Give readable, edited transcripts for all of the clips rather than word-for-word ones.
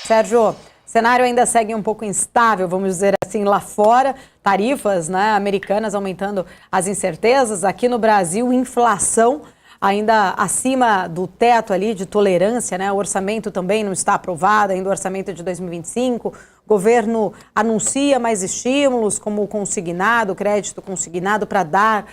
Sérgio, o cenário ainda segue um pouco instável, vamos dizer assim, lá fora, tarifas, né, americanas aumentando as incertezas. Aqui no Brasil, inflação ainda acima do teto ali de tolerância, né? O orçamento também não está aprovado, ainda o orçamento de 2025. O governo anuncia mais estímulos, como o consignado, o crédito consignado, para dar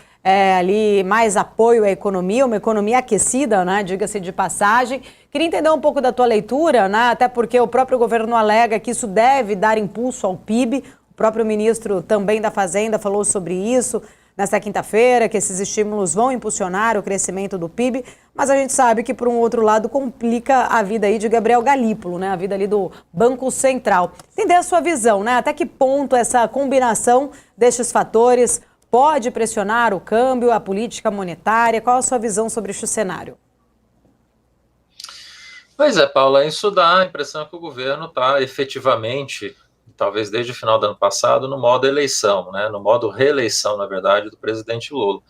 ali mais apoio à economia, uma economia aquecida, né? Diga-se de passagem. Queria entender um pouco da tua leitura, né? Até porque o próprio governo alega que isso deve dar impulso ao PIB. O próprio ministro também da Fazenda falou sobre isso nesta quinta-feira, que esses estímulos vão impulsionar o crescimento do PIB, mas a gente sabe que, por um outro lado, complica a vida aí de Gabriel Galípolo, né? A vida ali do Banco Central. Entender a sua visão, né? Até que ponto essa combinação destes fatores pode pressionar o câmbio, a política monetária? Qual a sua visão sobre este cenário? Pois é, Paula, isso dá a impressão que o governo está efetivamente, talvez desde o final do ano passado, no modo eleição, né, no modo reeleição, na verdade, do presidente Lula.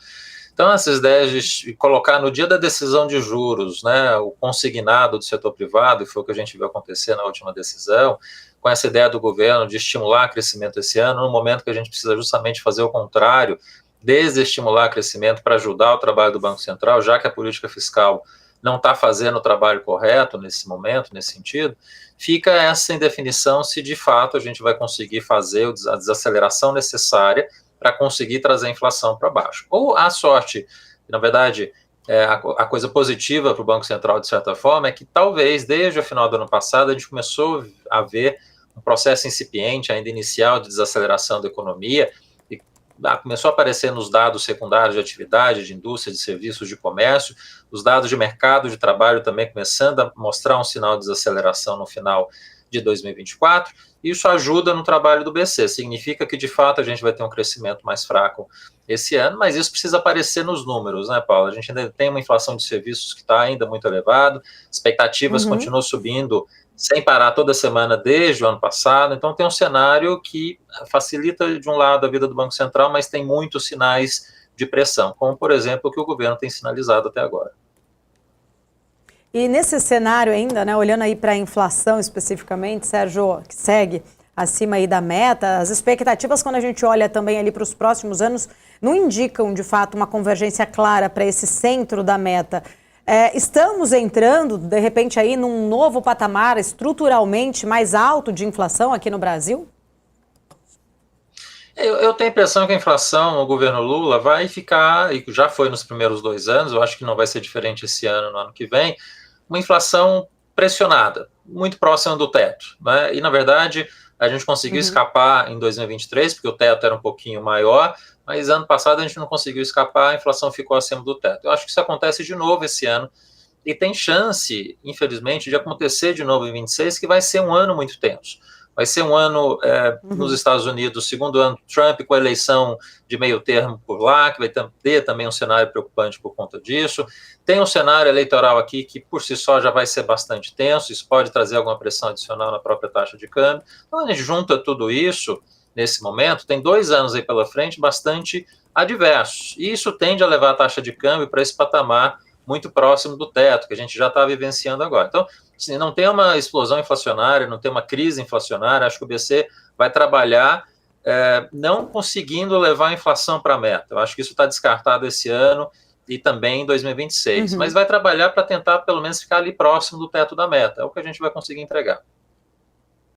Então, essas ideias de colocar no dia da decisão de juros, né, o consignado do setor privado, e foi o que a gente viu acontecer na última decisão, com essa ideia do governo de estimular crescimento esse ano, no momento que a gente precisa justamente fazer o contrário, desestimular crescimento para ajudar o trabalho do Banco Central, já que a política fiscal não está fazendo o trabalho correto nesse momento, nesse sentido, fica essa indefinição se de fato a gente vai conseguir fazer a desaceleração necessária para conseguir trazer a inflação para baixo. Ou a sorte, na verdade, a coisa positiva para o Banco Central, de certa forma, é que talvez desde o final do ano passado a gente começou a ver um processo incipiente, ainda inicial, de desaceleração da economia, começou a aparecer nos dados secundários de atividade, de indústria, de serviços, de comércio, os dados de mercado de trabalho também começando a mostrar um sinal de desaceleração no final de 2024, e isso ajuda no trabalho do BC, significa que de fato a gente vai ter um crescimento mais fraco esse ano, mas isso precisa aparecer nos números, né, Paula? A gente ainda tem uma inflação de serviços que está ainda muito elevada, expectativas continuam subindo sem parar toda semana desde o ano passado, então tem um cenário que facilita de um lado a vida do Banco Central, mas tem muitos sinais de pressão, como por exemplo o que o governo tem sinalizado até agora. E nesse cenário ainda, né, olhando aí para a inflação especificamente, Sérgio, que segue acima aí da meta, as expectativas quando a gente olha também ali para os próximos anos não indicam de fato uma convergência clara para esse centro da meta. Estamos entrando, de repente, aí num novo patamar estruturalmente mais alto de inflação aqui no Brasil? Eu tenho a impressão que a inflação no governo Lula vai ficar, e já foi nos primeiros 2 anos, eu acho que não vai ser diferente esse ano, no ano que vem, uma inflação pressionada, muito próxima do teto, né? E, na verdade, a gente conseguiu escapar em 2023, porque o teto era um pouquinho maior, mas ano passado a gente não conseguiu escapar, a inflação ficou acima do teto. Eu acho que isso acontece de novo esse ano, e tem chance, infelizmente, de acontecer de novo em 26, que vai ser um ano muito tenso. Vai ser um ano nos Estados Unidos, segundo ano Trump, com a eleição de meio termo por lá, que vai ter também um cenário preocupante por conta disso. Tem um cenário eleitoral aqui que, por si só, já vai ser bastante tenso, isso pode trazer alguma pressão adicional na própria taxa de câmbio. Então, a gente junta tudo isso, nesse momento, tem 2 anos aí pela frente bastante adversos. E isso tende a levar a taxa de câmbio para esse patamar muito próximo do teto, que a gente já está vivenciando agora. Então, assim, não tem uma explosão inflacionária, não tem uma crise inflacionária, acho que o BC vai trabalhar não conseguindo levar a inflação para a meta. Eu acho que isso está descartado esse ano e também em 2026, mas vai trabalhar para tentar pelo menos ficar ali próximo do teto da meta, é o que a gente vai conseguir entregar.